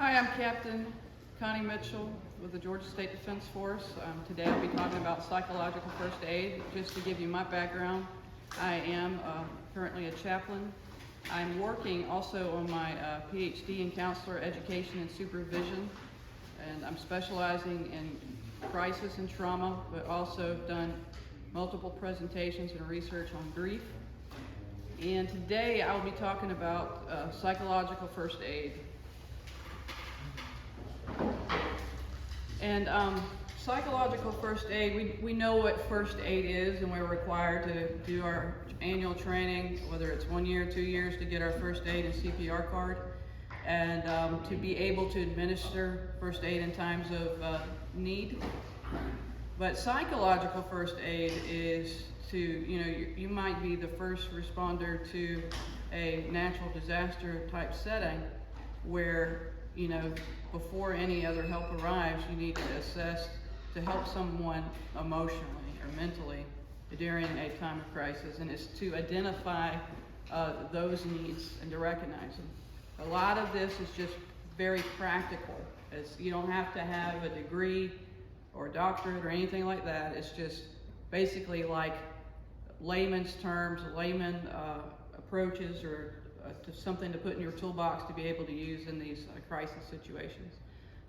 Hi, I'm Captain Connie Mitchell with the Georgia State Defense Force. Today I'll be talking about psychological first aid. Just to give you my background, I am currently a chaplain. I'm working also on my PhD in counselor education and supervision, and I'm specializing in crisis and trauma, but also done multiple presentations and research on grief. And today I'll be talking about psychological first aid. And psychological first aid, we know what first aid is, and we're required to do our annual training, whether it's 1 year, 2 years, to get our first aid and CPR card, and to be able to administer first aid in times of need. But psychological first aid is to, you might be the first responder to a natural disaster type setting where, before any other help arrives, you need to assess to help someone emotionally or mentally during a time of crisis, and it's to identify those needs and to recognize them. A lot of this is just very practical. You don't have to have a degree or a doctorate or anything like that. It's just basically like layman's terms, layman approaches, or to something to put in your toolbox to be able to use in these crisis situations.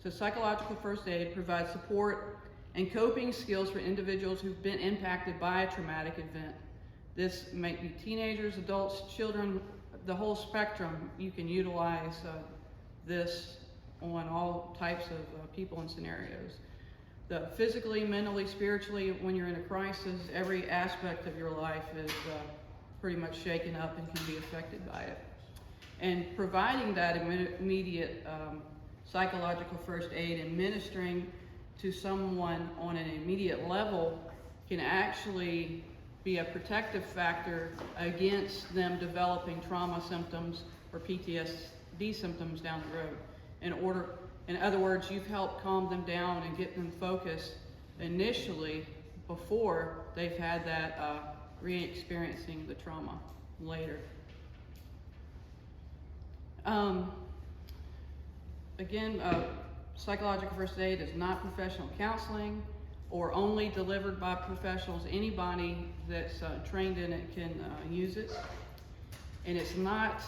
So psychological first aid provides support and coping skills for individuals who've been impacted by a traumatic event. This may be teenagers, adults, children, the whole spectrum. You can utilize this on all types of people and scenarios. Physically, mentally, spiritually, when you're in a crisis, every aspect of your life is pretty much shaken up and can be affected by it. And providing that immediate psychological first aid and ministering to someone on an immediate level can actually be a protective factor against them developing trauma symptoms or PTSD symptoms down the road. In other words, you've helped calm them down and get them focused initially before they've had that re-experiencing the trauma later. Again, psychological first aid is not professional counseling or only delivered by professionals. Anybody that's trained in it can use it. And it's not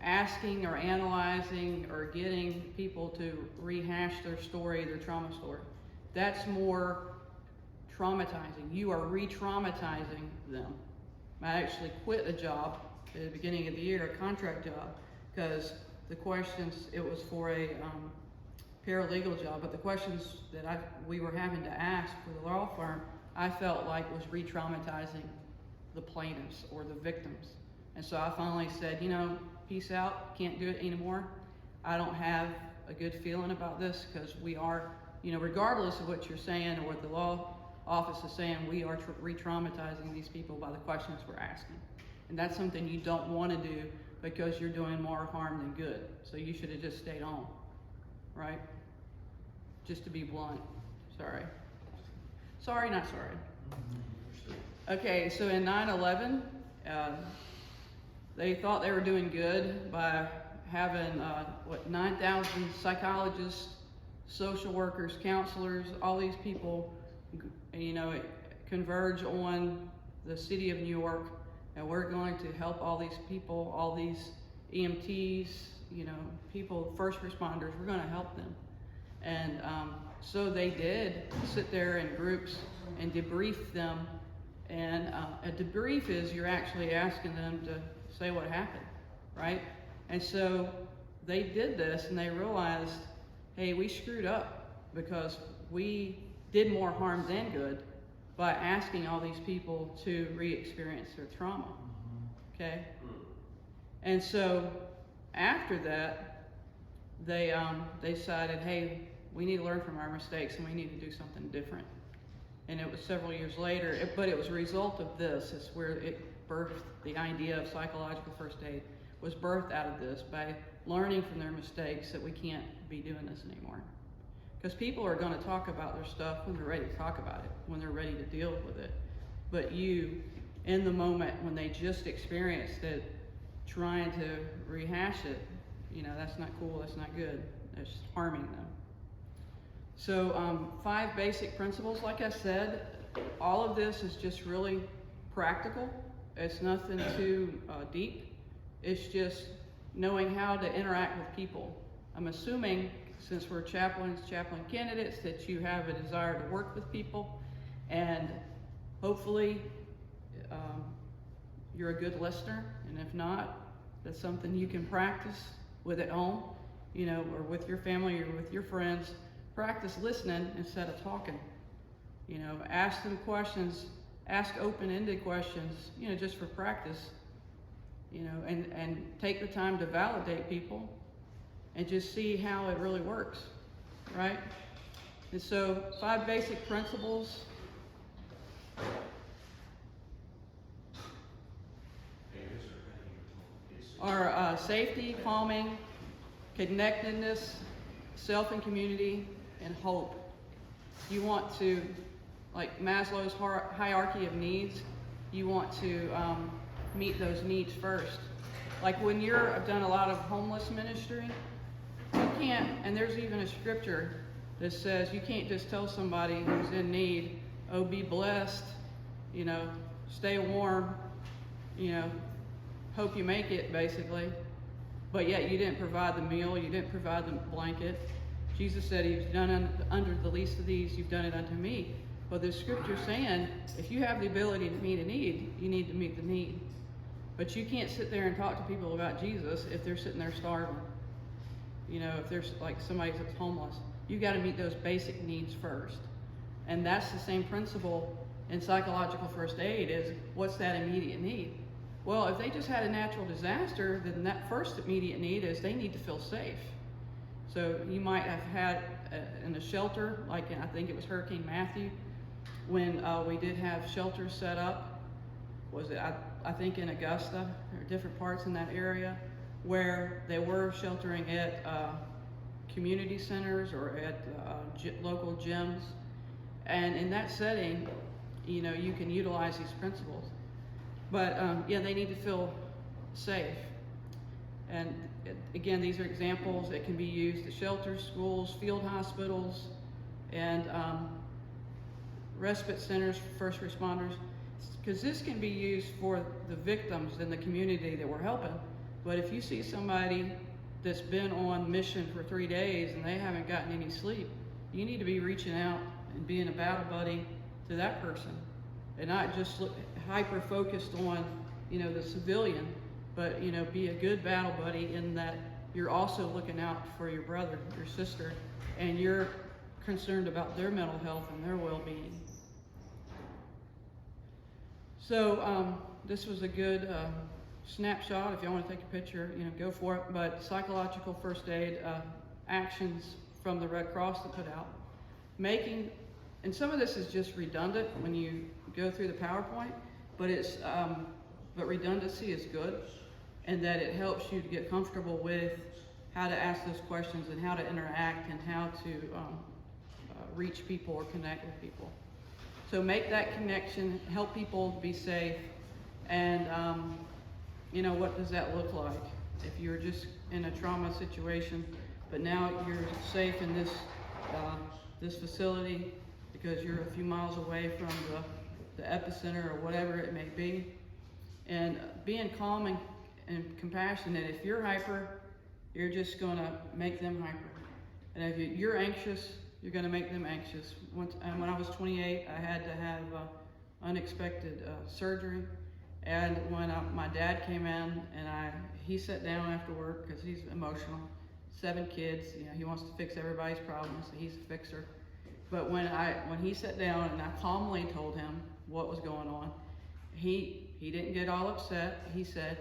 asking or analyzing or getting people to rehash their story, their trauma story. That's more traumatizing. You are re-traumatizing them. I actually quit a job at the beginning of the year, a contract job, because the questions, it was for a paralegal job, but the questions that we were having to ask for the law firm, I felt like was re-traumatizing the plaintiffs or the victims. And so I finally said, peace out, can't do it anymore. I don't have a good feeling about this, because we are, regardless of what you're saying or what the law office is saying, we are re-traumatizing these people by the questions we're asking. And that's something you don't want to do, because you're doing more harm than good. So you should have just stayed on, right? Just to be blunt. Sorry. Sorry, not sorry. Okay, so in 9/11, they thought they were doing good by having 9,000 psychologists, social workers, counselors, all these people, converge on the city of New York, and we're going to help all these people, all these EMTs, people, first responders, we're going to help them. And so they did sit there in groups and debrief them. And a debrief is you're actually asking them to say what happened, right? And so they did this, and they realized, hey, we screwed up because we did more harm than good by asking all these people to re-experience their trauma, okay? And so after that, they decided, hey, we need to learn from our mistakes and we need to do something different. And it was several years later, but it was a result of this. It's where it birthed the idea of psychological first aid, was birthed out of this, by learning from their mistakes that we can't be doing this anymore. Because people are going to talk about their stuff when they're ready to talk about it, when they're ready to deal with it. But you, in the moment when they just experienced it, trying to rehash it, that's not cool, that's not good. that's harming them. So 5 basic principles, like I said, all of this is just really practical. It's nothing too deep. It's just knowing how to interact with people. I'm assuming, since we're chaplain candidates, that you have a desire to work with people, and hopefully you're a good listener, and if not, that's something you can practice with at home, you know, or with your family or with your friends. Practice listening instead of talking. You know, ask them questions, ask open-ended questions, you know, just for practice, you know, and take the time to validate people and just see how it really works, right? And so 5 basic principles. Are safety, calming, connectedness, self and community, and hope. You want to, like Maslow's hierarchy of needs, you want to meet those needs first. Like when I've done a lot of homeless ministry, you can't, and there's even a scripture that says you can't just tell somebody who's in need, oh, be blessed, you know, stay warm, you know, hope you make it, basically. But yet you didn't provide the meal, you didn't provide the blanket. Jesus said, "You've done under the least of these, you've done it unto me." But the scripture's saying, if you have the ability to meet a need, you need to meet the need. But you can't sit there and talk to people about Jesus if they're sitting there starving. You know, if there's like somebody that's homeless, you got to meet those basic needs first. And that's the same principle in psychological first aid is, what's that immediate need? Well, if they just had a natural disaster, then that first immediate need is they need to feel safe. So you might have had in a shelter, like I think it was Hurricane Matthew, when we did have shelters set up. Was it, I think in Augusta, or different parts in that area, where they were sheltering at community centers or at local gyms. And in that setting, you know, you can utilize these principles. But yeah, they need to feel safe. And again, these are examples that can be used at shelters, schools, field hospitals, and respite centers for first responders. Because this can be used for the victims in the community that we're helping. But if you see somebody that's been on mission for 3 days and they haven't gotten any sleep, you need to be reaching out and being a battle buddy to that person, and not just hyper focused on, you know, the civilian, but, you know, be a good battle buddy in that you're also looking out for your brother, your sister, and you're concerned about their mental health and their well-being. So this was a good snapshot. If you want to take a picture, you know, go for it. But psychological first aid actions from the Red Cross to put out. And some of this is just redundant when you go through the PowerPoint, but but redundancy is good, and that it helps you to get comfortable with how to ask those questions and how to interact and how to reach people or connect with people. So make that connection, help people be safe, and you know, what does that look like? If you're just in a trauma situation, but now you're safe in this facility because you're a few miles away from the epicenter or whatever it may be, and being calm and compassionate. If you're hyper, you're just going to make them hyper, and if you're anxious, you're going to make them anxious. When I was 28, I had to have unexpected surgery, and when my dad came in and he sat down after work because he's emotional, 7 kids, you know, he wants to fix everybody's problems, so he's a fixer. But when he sat down and I calmly told him what was going on, he didn't get all upset. He said,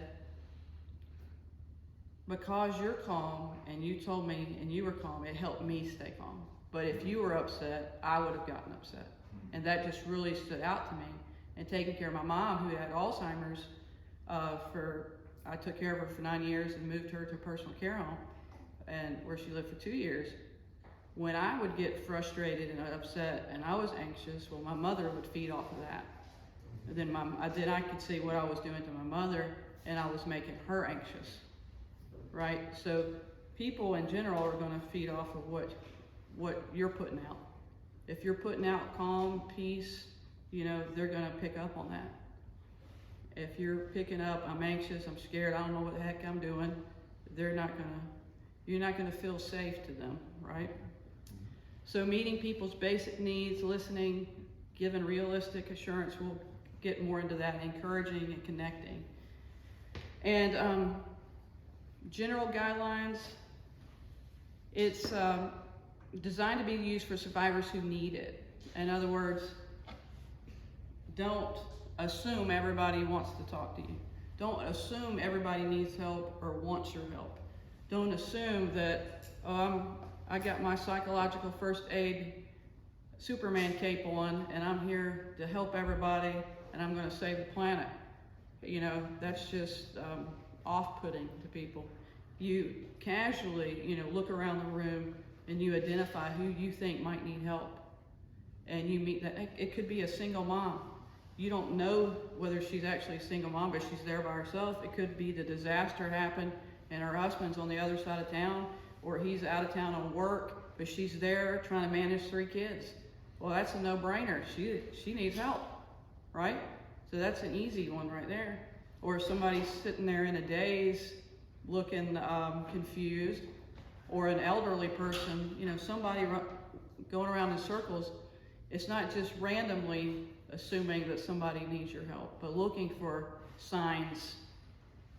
"Because you're calm and you told me and you were calm, it helped me stay calm. But if you were upset, I would have gotten upset." And that just really stood out to me. And taking care of my mom, who had Alzheimer's, I took care of her for 9 years and moved her to a personal care home, and where she lived for 2 years. When I would get frustrated and upset and I was anxious, well, my mother would feed off of that. And then I could see what I was doing to my mother, and I was making her anxious, right? So people in general are gonna feed off of what you're putting out. If you're putting out calm, peace, you know, they're gonna pick up on that. If you're picking up, I'm anxious, I'm scared, I don't know what the heck I'm doing, you're not gonna feel safe to them, right? So meeting people's basic needs, listening, giving realistic assurance, we'll get more into that, encouraging and connecting. And general guidelines, it's designed to be used for survivors who need it. In other words, don't assume everybody wants to talk to you. Don't assume everybody needs help or wants your help. Don't assume that, I got my psychological first aid Superman cape on and I'm here to help everybody and I'm gonna save the planet. You know, that's just off-putting to people. You casually, you know, look around the room and you identify who you think might need help. And you meet that, it could be a single mom. You don't know whether she's actually a single mom, but she's there by herself. It could be the disaster happened and her husband's on the other side of town, or he's out of town on work, but she's there trying to manage 3 kids. Well, that's a no-brainer. She needs help, right? So that's an easy one right there. Or somebody's sitting there in a daze, looking confused, or an elderly person, you know, somebody going around in circles. It's not just randomly assuming that somebody needs your help, but looking for signs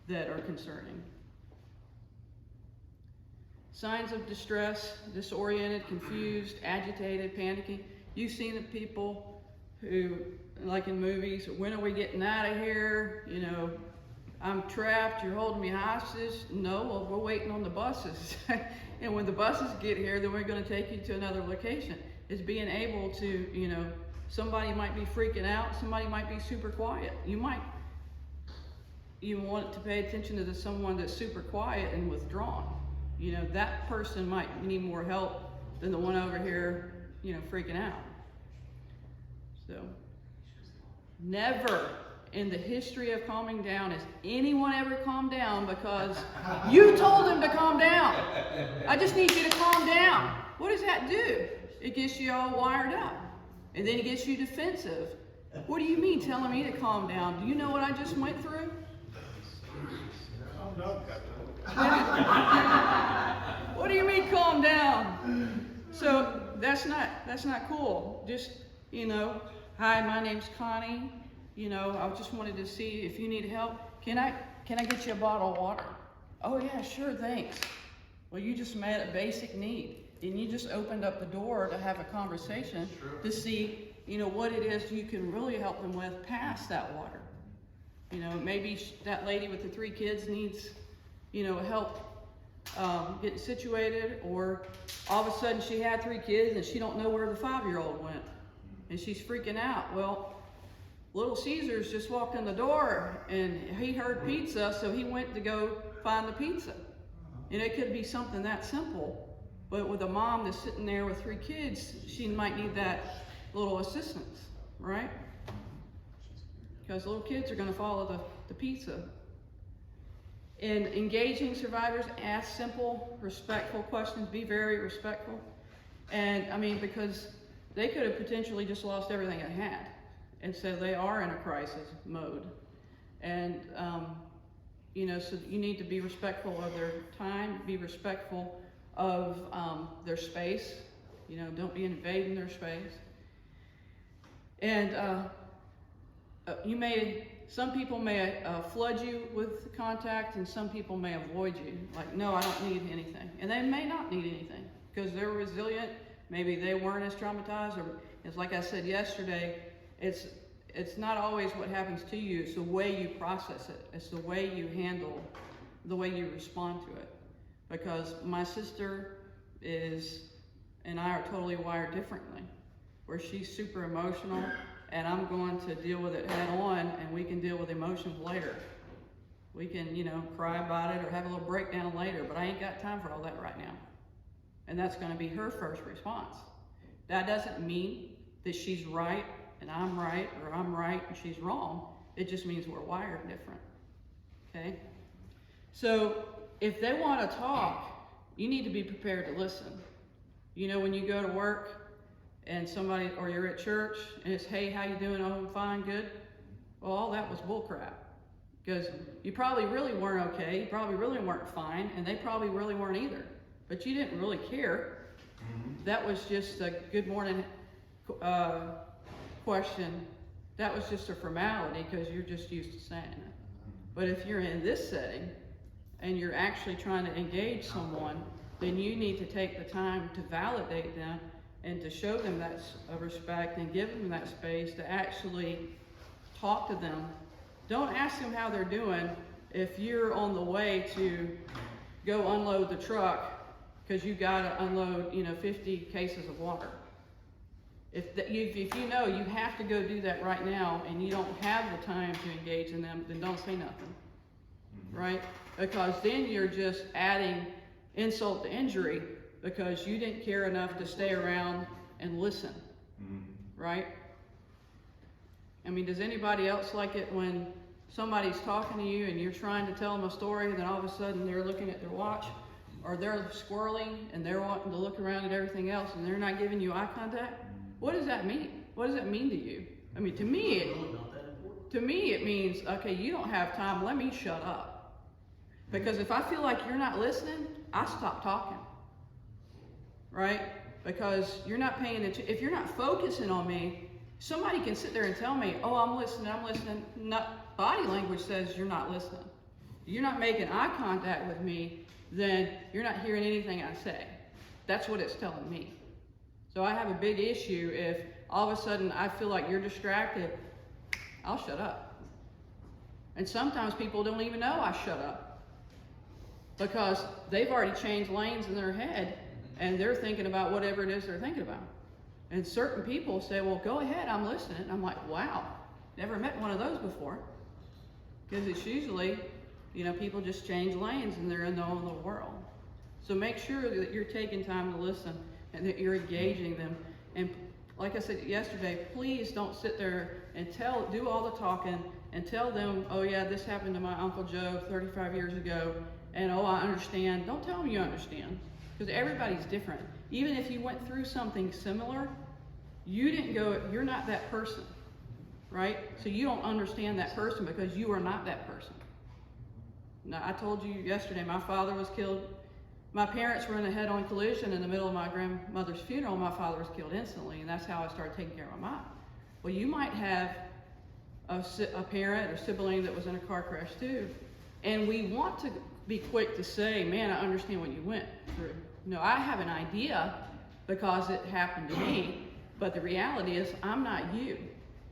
that are concerning. Signs of distress: disoriented, confused, agitated, panicking. You've seen the people who, like in movies, when are we getting out of here? You know, I'm trapped, you're holding me hostage. No, well, we're waiting on the buses. And when the buses get here, then we're gonna take you to another location. It's being able to, you know, somebody might be freaking out, somebody might be super quiet. You want to pay attention to someone that's super quiet and withdrawn. You know, that person might need more help than the one over here, you know, freaking out. So, never in the history of calming down has anyone ever calmed down because you told them to calm down. I just need you to calm down. What does that do? It gets you all wired up. And then it gets you defensive. What do you mean telling me to calm down? Do you know what I just went through? What do you mean calm down? So that's not cool. Just, you know, hi, my name's Connie. You know, I just wanted to see if you need help. Can I get you a bottle of water? Oh yeah, sure, thanks. Well, you just met a basic need. And you just opened up the door to have a conversation to see, you know, what it is you can really help them with past that water. You know, maybe that lady with the 3 kids needs, you know, help getting situated, or all of a sudden she had 3 kids and she don't know where the 5-year-old went and she's freaking out. Well, Little Caesars just walked in the door and he heard pizza, so he went to go find the pizza. And it could be something that simple. But with a mom that's sitting there with 3 kids, she might need that little assistance, right? Because little kids are gonna follow the pizza. And engaging survivors, ask simple, respectful questions, be very respectful. And I mean, because they could have potentially just lost everything they had. And so they are in a crisis mode. And, you know, so you need to be respectful of their time, be respectful of their space. You know, don't be invading their space. And some people may flood you with contact, and some people may avoid you. Like, no, I don't need anything. And they may not need anything because they're resilient. Maybe they weren't as traumatized, or it's like I said yesterday, it's not always what happens to you, it's the way you process it. It's the way you handle, the way you respond to it. Because my sister and I are totally wired differently, where she's super emotional and I'm going to deal with it head on, and we can deal with emotions later. We can, you know, cry about it or have a little breakdown later, but I ain't got time for all that right now. And that's gonna be her first response. That doesn't mean that she's right and I'm right, or I'm right and she's wrong. It just means we're wired different, okay? So if they wanna talk, you need to be prepared to listen. You know, when you go to work and somebody, or you're at church and it's, hey, how you doing? Oh, I'm fine, good. Well, all that was bull crap. Because you probably really weren't okay, you probably really weren't fine, and they probably really weren't either. But you didn't really care. That was just a good morning question. That was just a formality because you're just used to saying it. But if you're in this setting and you're actually trying to engage someone, then you need to take the time to validate them and to show them that respect and give them that space to actually talk to them. Don't ask them how they're doing if you're on the way to go unload the truck because you got to unload, 50 cases of water. If you know you have to go do that right now and you don't have the time to engage in them, then don't say nothing, right? Because then you're just adding insult to injury because you didn't care enough to stay around and listen, right? I mean, does anybody else like it when somebody's talking to you and you're trying to tell them a story and then all of a sudden they're looking at their watch or they're squirreling and they're wanting to look around at everything else and they're not giving you eye contact? What does that mean? What does that mean to you? I mean, to me, it means, okay, you don't have time, let me shut up. Because if I feel like you're not listening, I stop talking, right? Because you're not paying attention. If you're not focusing on me, somebody can sit there and tell me, oh, I'm listening. Not, body language says you're not listening. You're not making eye contact with me, then you're not hearing anything I say. That's what it's telling me. So I have a big issue if all of a sudden I feel like you're distracted, I'll shut up. And sometimes people don't even know I shut up because they've already changed lanes in their head and they're thinking about whatever it is they're thinking about. And certain people say, well, go ahead, I'm listening. I'm like, wow, never met one of those before. Because it's usually, people just change lanes and they're in their own little world. So make sure that you're taking time to listen and that you're engaging them. And like I said yesterday, please don't sit there and do all the talking and tell them, oh yeah, this happened to my Uncle Joe 35 years ago, and oh, I understand. Don't tell them you understand, because everybody's different. Even if you went through something similar, you're not that person, right? So you don't understand that person because you are not that person. Now, I told you yesterday, my father was killed. My parents were in a head-on collision in the middle of my grandmother's funeral. My father was killed instantly, and that's how I started taking care of my mom. Well, you might have a parent or sibling that was in a car crash too, and we want to be quick to say, man, I understand what you went through. No, I have an idea because it happened to me, but the reality is I'm not you.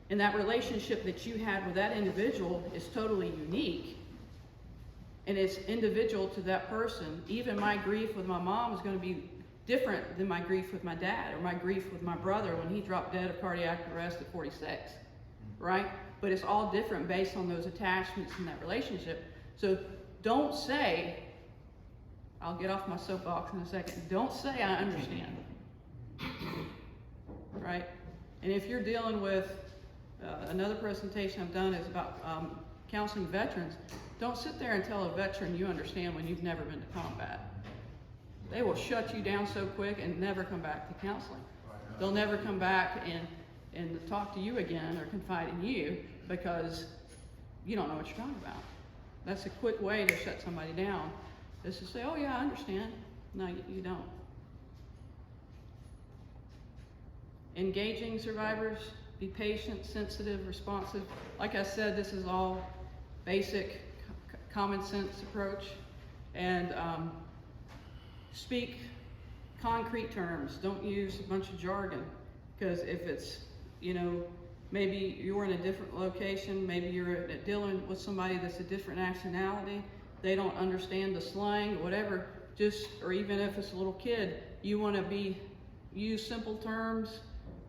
And that relationship that you had with that individual is totally unique. And it's individual to that person. Even my grief with my mom is going to be different than my grief with my dad or my grief with my brother when he dropped dead of cardiac arrest at 46, right? But it's all different based on those attachments in that relationship. So don't say, I'll get off my soapbox in a second, don't say I understand, right? And if you're dealing with, another presentation I've done is about counseling veterans. Don't sit there and tell a veteran you understand when you've never been to combat. They will shut you down so quick and never come back to counseling. They'll never come back and talk to you again or confide in you because you don't know what you're talking about. That's a quick way to shut somebody down, is to say, oh yeah, I understand. No, you don't. Engaging survivors, be patient, sensitive, responsive. Like I said, this is all basic common sense approach, and speak concrete terms. Don't use a bunch of jargon, because if it's, maybe you're in a different location, maybe you're dealing with somebody that's a different nationality, they don't understand the slang, whatever, or even if it's a little kid, you want to use simple terms,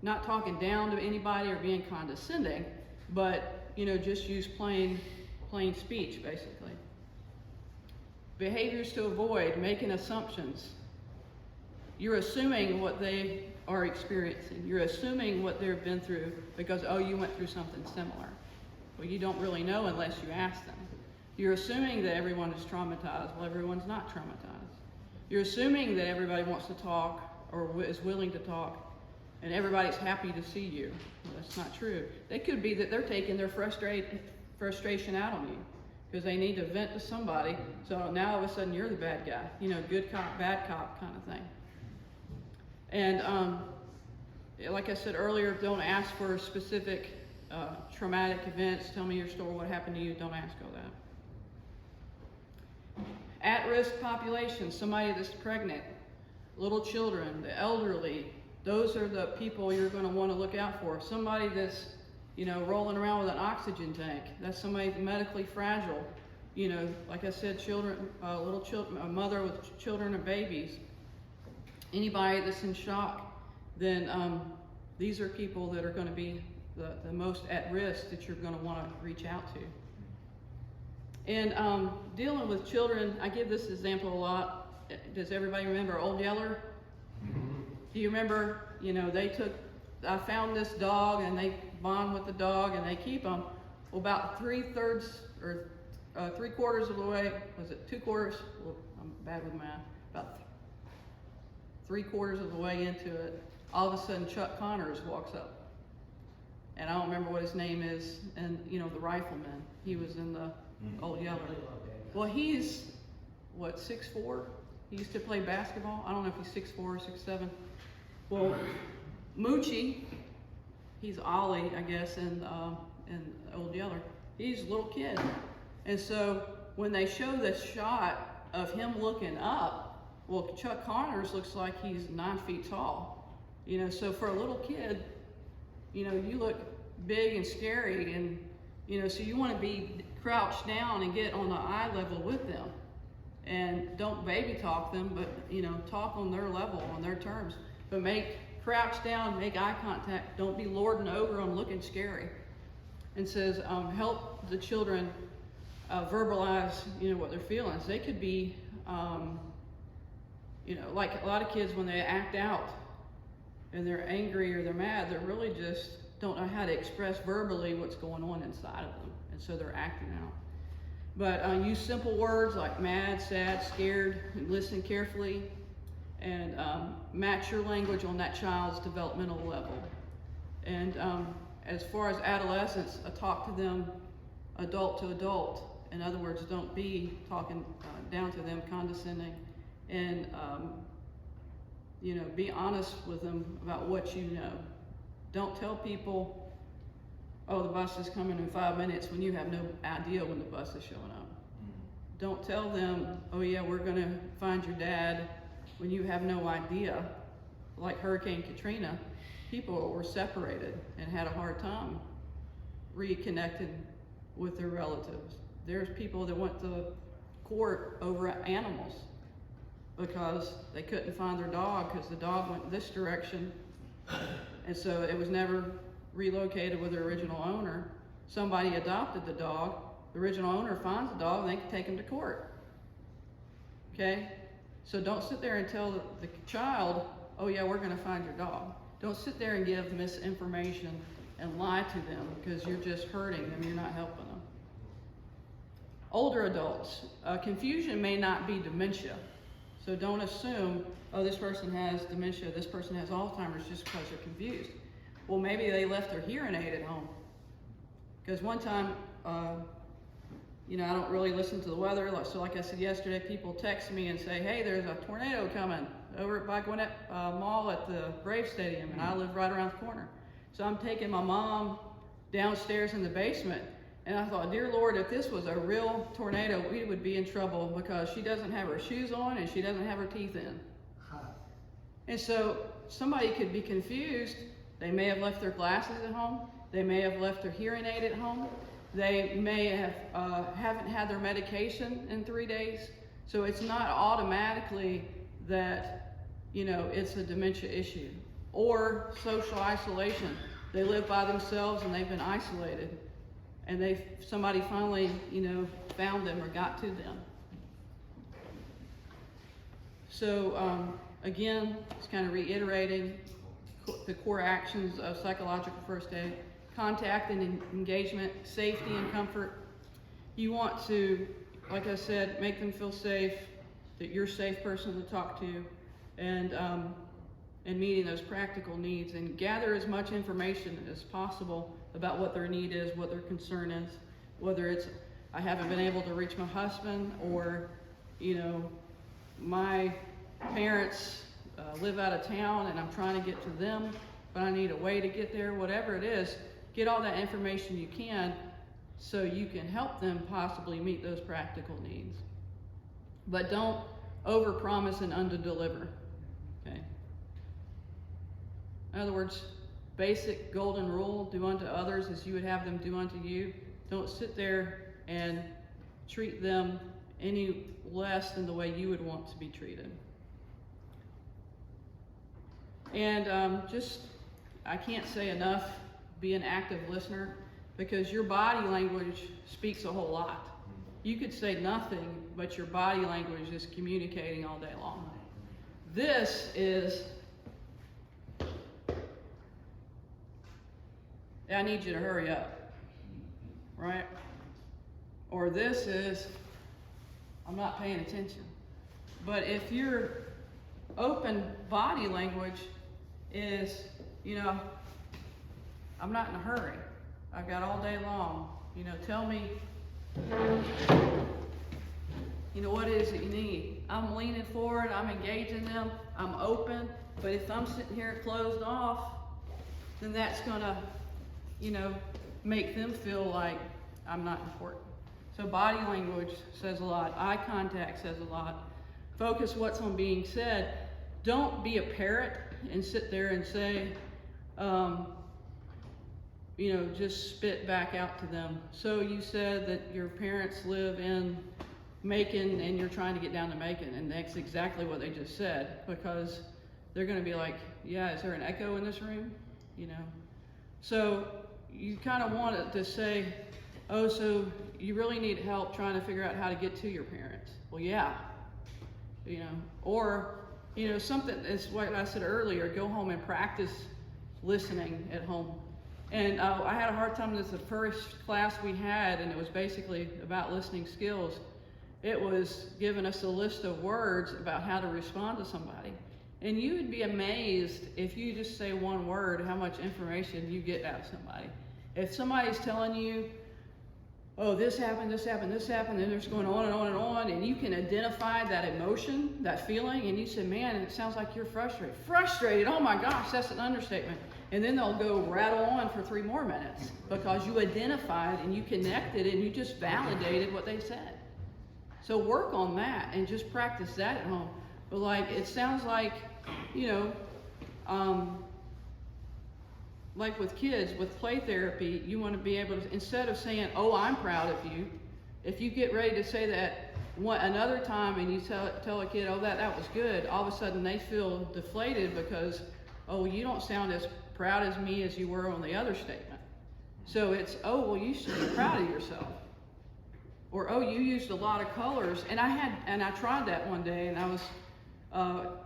not talking down to anybody or being condescending, but just use plain speech, basically. Behaviors to avoid: making assumptions. You're assuming what they are experiencing. You're assuming what they've been through because, oh, you went through something similar. Well, you don't really know unless you ask them. You're assuming that everyone is traumatized. Well, everyone's not traumatized. You're assuming that everybody wants to talk or is willing to talk, and everybody's happy to see you. Well, that's not true. It could be that they're taking their frustration out on you because they need to vent to somebody. So now all of a sudden you're the bad guy. You know, good cop, bad cop kind of thing. And like I said earlier, don't ask for specific traumatic events. Tell me your story, what happened to you. Don't ask all that. At-risk population, somebody that's pregnant, little children, the elderly, those are the people you're going to want to look out for. Somebody that's, you know, rolling around with an oxygen tank, that's somebody medically fragile. You know, like I said, children, little children, a mother with children or babies. Anybody that's in shock, then these are people that are going to be the most at risk that you're going to want to reach out to. And dealing with children, I give this example a lot. Does everybody remember Old Yeller? Do you remember, you know, I found this dog and they bond with the dog and they keep them. Well, about 3/3 or 3/4 of the way, was it 2/4? Well, I'm bad with math. About 3/4 of the way into it, all of a sudden Chuck Connors walks up. And I don't remember what his name is, and you know, the rifleman. He was in the Old Yeller. Well, he's, what, 6'4"? He used to play basketball. I don't know if he's 6'4" or 6'7". Well, Moochie, he's Ollie, I guess, in Old Yeller. He's a little kid. And so when they show this shot of him looking up, well, Chuck Connors looks like he's 9 feet tall. You know, so for a little kid, you know, you look big and scary, and, you know, so you want to be crouched down and get on the eye level with them. And don't baby talk them, but, you know, talk on their level, on their terms. But crouch down, make eye contact. Don't be lording over them looking scary. And says, help the children verbalize, you know, what they're feeling. They could be, you know, like a lot of kids when they act out and they're angry or they're mad, they really just don't know how to express verbally what's going on inside of them. And so they're acting out. But use simple words like mad, sad, scared, and listen carefully. And match your language on that child's developmental level. And as far as adolescents, talk to them adult to adult. In other words, don't be talking down to them, condescending. And, you know, be honest with them about what you know. Don't tell people, oh, the bus is coming in 5 minutes when you have no idea when the bus is showing up. Don't tell them, oh yeah, we're gonna find your dad, when you have no idea. Like Hurricane Katrina, people were separated and had a hard time reconnecting with their relatives. There's people that went to court over animals because they couldn't find their dog because the dog went this direction, and so it was never relocated with the original owner. Somebody adopted the dog, the original owner finds the dog, and they can take him to court. Okay? So don't sit there and tell the child, oh yeah, we're gonna find your dog. Don't sit there and give misinformation and lie to them because you're just hurting them, you're not helping them. Older adults, confusion may not be dementia. So don't assume, oh, this person has dementia, this person has Alzheimer's just because they're confused. Well, maybe they left their hearing aid at home. Because one time, you know, I don't really listen to the weather. So like I said yesterday, people text me and say, hey, there's a tornado coming over at Gwinnett Mall at the Braves Stadium, and I live right around the corner. So I'm taking my mom downstairs in the basement, and I thought, dear Lord, if this was a real tornado, we would be in trouble because she doesn't have her shoes on and she doesn't have her teeth in. And so somebody could be confused. They may have left their glasses at home. They may have left their hearing aid at home. They may have haven't had their medication in 3 days. So it's not automatically that, you know, it's a dementia issue. Or social isolation. They live by themselves and they've been isolated. And somebody finally, you know, found them or got to them. So again, just kind of reiterating the core actions of psychological first aid: contact and engagement, safety and comfort. You want to, like I said, make them feel safe, that you're a safe person to talk to, and meeting those practical needs, and gather as much information as possible about what their need is, what their concern is, whether it's, I haven't been able to reach my husband, or, you know, my parents live out of town and I'm trying to get to them, but I need a way to get there. Whatever it is, get all that information you can so you can help them possibly meet those practical needs. But don't overpromise and underdeliver, okay? In other words, basic golden rule, do unto others as you would have them do unto you. Don't sit there and treat them any less than the way you would want to be treated. And I can't say enough, be an active listener, because your body language speaks a whole lot. You could say nothing, but your body language is communicating all day long. This is, I need you to hurry up, right? Or this is, I'm not paying attention. But if your open body language is, you know, I'm not in a hurry, I've got all day long, you know, tell me, you know, what it is that you need. I'm leaning forward, I'm engaging them, I'm open, but if I'm sitting here closed off, then that's gonna, you know, make them feel like I'm not important. So body language says a lot, eye contact says a lot. Focus what's on being said. Don't be a parrot and sit there and say, you know, just spit back out to them. So you said that your parents live in Macon and you're trying to get down to Macon, and that's exactly what they just said, because they're gonna be like, yeah, is there an echo in this room? You know? So you kind of want it to say, oh, so you really need help trying to figure out how to get to your parents. Well, yeah, you know, or, you know, something is what I said earlier, go home and practice listening at home. And I had a hard time with the first class we had, and it was basically about listening skills. It was giving us a list of words about how to respond to somebody. And you would be amazed if you just say one word, how much information you get out of somebody. If somebody's telling you, oh, this happened, this happened, this happened, and they're just going on and on and on, and you can identify that emotion, that feeling, and you say, man, it sounds like you're frustrated. Frustrated, oh my gosh, that's an understatement. And then they'll go rattle on for 3 more minutes because you identified and you connected and you just validated what they said. So work on that and just practice that at home. But like, it sounds like, you know, like with kids, with play therapy, you want to be able to, instead of saying, oh, I'm proud of you, if you get ready to say that another time and you tell a kid, oh, that was good, all of a sudden they feel deflated because, oh, you don't sound as proud as me as you were on the other statement. So it's, oh, well, you should be proud of yourself. Or, oh, you used a lot of colors. And I tried that one day, and I was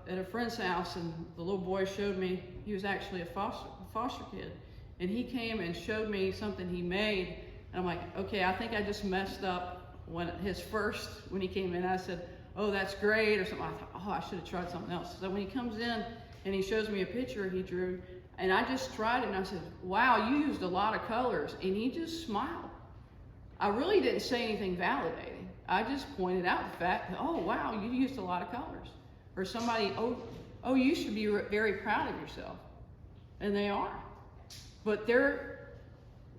at a friend's house, and the little boy showed me, he was actually a foster kid. And he came and showed me something he made, and I'm like, okay, I think I just messed up when he came in. I said, oh, that's great, or something. I thought, oh, I should have tried something else. So when he comes in and he shows me a picture he drew, and I just tried it, and I said, wow, you used a lot of colors, and he just smiled. I really didn't say anything validating. I just pointed out the fact that, oh, wow, you used a lot of colors. Or somebody, oh, you should be very proud of yourself. And they are. But they're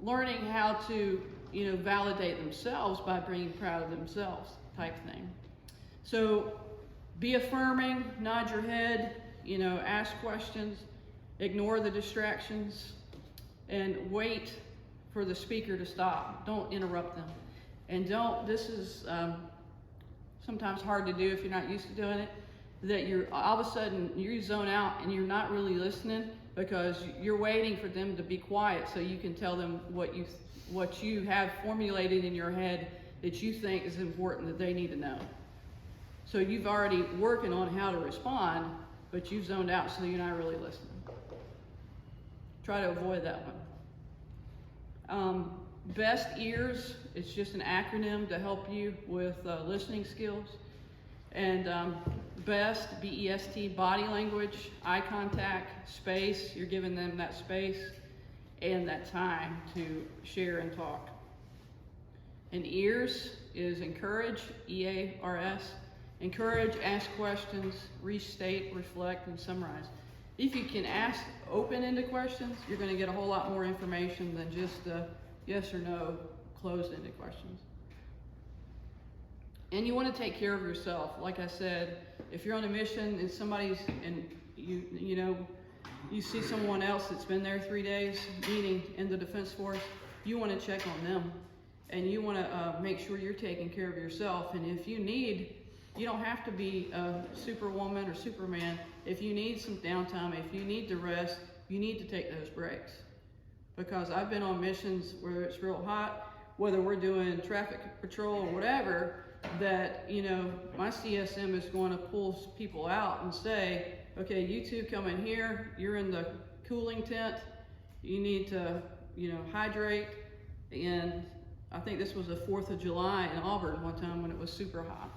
learning how to, you know, validate themselves by being proud of themselves type thing. So be affirming, nod your head, you know, ask questions, ignore the distractions, and wait for the speaker to stop. Don't interrupt them. And this is sometimes hard to do if you're not used to doing it, that you're all of a sudden you zone out and you're not really listening because you're waiting for them to be quiet so you can tell them what you have formulated in your head that you think is important that they need to know. So you've already working on how to respond, but you've zoned out so you're not really listening. Try to avoid that one. Best ears, it's just an acronym to help you with listening skills. And BEST, B-E-S-T, body language, eye contact, space. You're giving them that space and that time to share and talk. And EARS is encourage, E-A-R-S. Encourage, ask questions, restate, reflect, and summarize. If you can ask open-ended questions, you're going to get a whole lot more information than just yes or no closed-ended questions. And you want to take care of yourself. Like I said, if you're on a mission and somebody's, and you see someone else that's been there 3 days meeting in the Defense Force, you want to check on them. And you want to make sure you're taking care of yourself. And if you need, you don't have to be a superwoman or Superman. If you need some downtime, if you need to rest, you need to take those breaks. Because I've been on missions where it's real hot, whether we're doing traffic patrol or whatever, that, my CSM is going to pull people out and say, okay, you two come in here, you're in the cooling tent, you need to, hydrate. And I think this was the 4th of July in Auburn one time when it was super hot.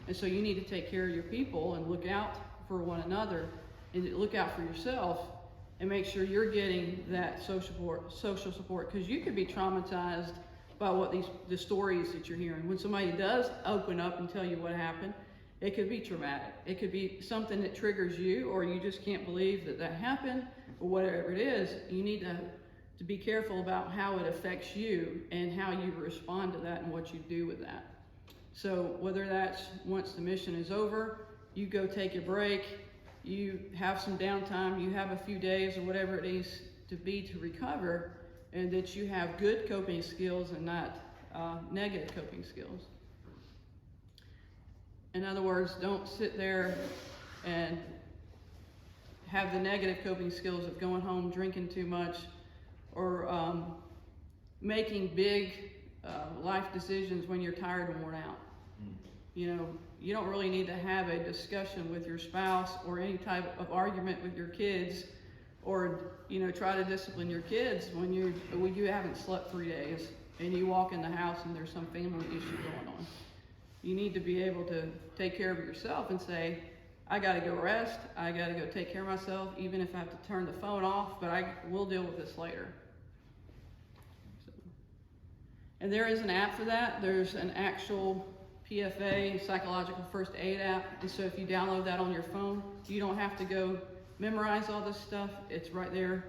And so you need to take care of your people and look out for one another and look out for yourself and make sure you're getting that social support, because you could be traumatized by the stories that you're hearing. When somebody does open up and tell you what happened, it could be traumatic. It could be something that triggers you, or you just can't believe that happened, or whatever it is. You need to be careful about how it affects you and how you respond to that and what you do with that. So whether that's once the mission is over, you go take a break, you have some downtime, you have a few days or whatever it needs to be to recover, and that you have good coping skills and not negative coping skills. In other words, don't sit there and have the negative coping skills of going home, drinking too much, or making big life decisions when you're tired and worn out. You don't really need to have a discussion with your spouse or any type of argument with your kids, or try to discipline your kids when you haven't slept 3 days and you walk in the house and there's some family issue going on. You need to be able to take care of yourself and say, I got to go rest, I got to go take care of myself, even if I have to turn the phone off, but I will deal with this later. And there is an app for that. There's an actual PFA, psychological first aid app. And so if you download that on your phone, you don't have to go memorize all this stuff. It's right there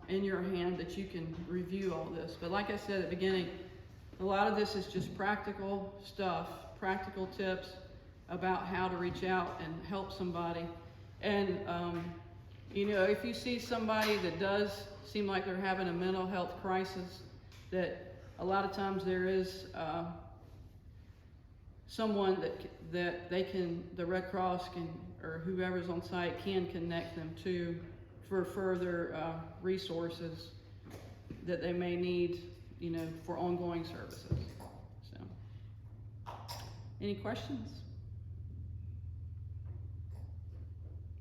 in your hand that you can review all this. But like I said at the beginning, a lot of this is just practical stuff, practical tips about how to reach out and help somebody. And if you see somebody that does seem like they're having a mental health crisis, that a lot of times there is someone that the Red Cross can, or whoever's on site, can connect them to for further resources that they may need, for ongoing services. So, any questions?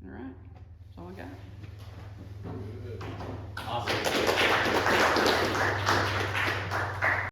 All right, that's all I got. Awesome.